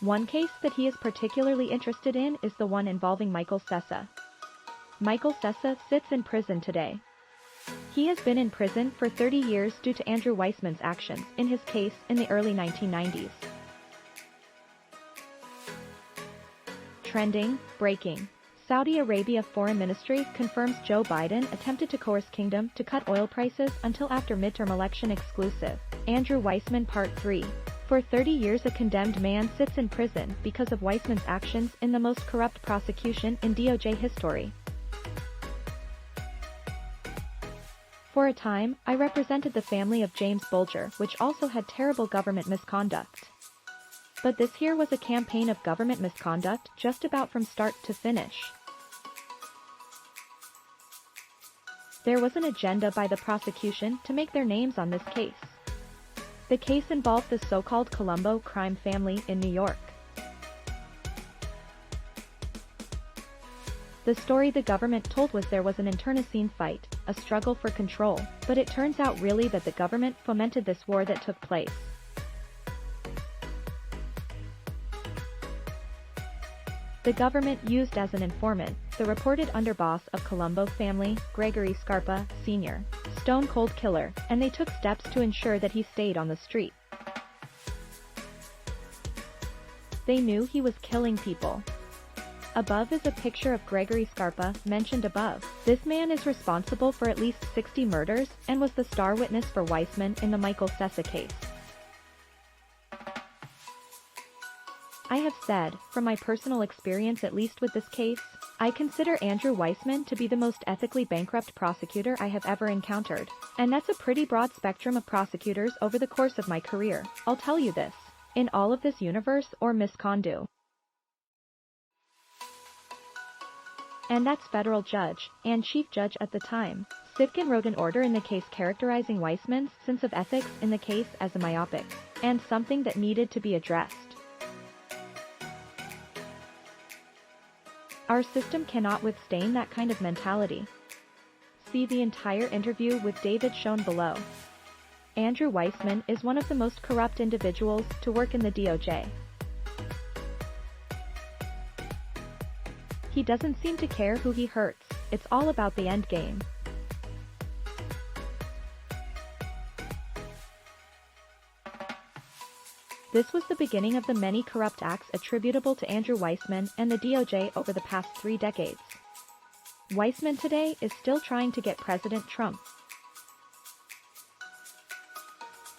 One case that he is particularly interested in is the one involving Michael Sessa. Michael Sessa sits in prison today. He has been in prison for 30 years due to Andrew Weissmann's actions in his case in the early 1990s. Trending, breaking. Saudi Arabia Foreign Ministry confirms Joe Biden attempted to coerce kingdom to cut oil prices until after midterm election exclusive. Andrew Weissmann Part 3. For 30 years a condemned man sits in prison because of Weissmann's actions in the most corrupt prosecution in DOJ history. For a time, I represented the family of James Bulger, which also had terrible government misconduct. But this here was a campaign of government misconduct just about from start to finish. There was an agenda by the prosecution to make their names on this case. The case involved the so-called Colombo crime family in New York. The story the government told was there was an internecine fight, a struggle for control, but it turns out really that the government fomented this war that took place. The government used as an informant the reported underboss of Colombo family, Gregory Scarpa, Sr., stone cold killer, and they took steps to ensure that he stayed on the street. They knew he was killing people. Above is a picture of Gregory Scarpa, mentioned above. This man is responsible for at least 60 murders and was the star witness for Weissman in the Michael Sessa case. I have said, from my personal experience at least with this case, I consider Andrew Weissmann to be the most ethically bankrupt prosecutor I have ever encountered. And that's a pretty broad spectrum of prosecutors over the course of my career, I'll tell you this. In all of this universe or misconduct. And that's federal judge, and chief judge at the time, Sitkin wrote an order in the case characterizing Weissmann's sense of ethics in the case as a myopic, and something that needed to be addressed. Our system cannot withstand that kind of mentality. See the entire interview with David Shoen below. Andrew Weissmann is one of the most corrupt individuals to work in the DOJ. He doesn't seem to care who he hurts, it's all about the end game. This was the beginning of the many corrupt acts attributable to Andrew Weissmann and the DOJ over the past 3 decades. Weissmann today is still trying to get President Trump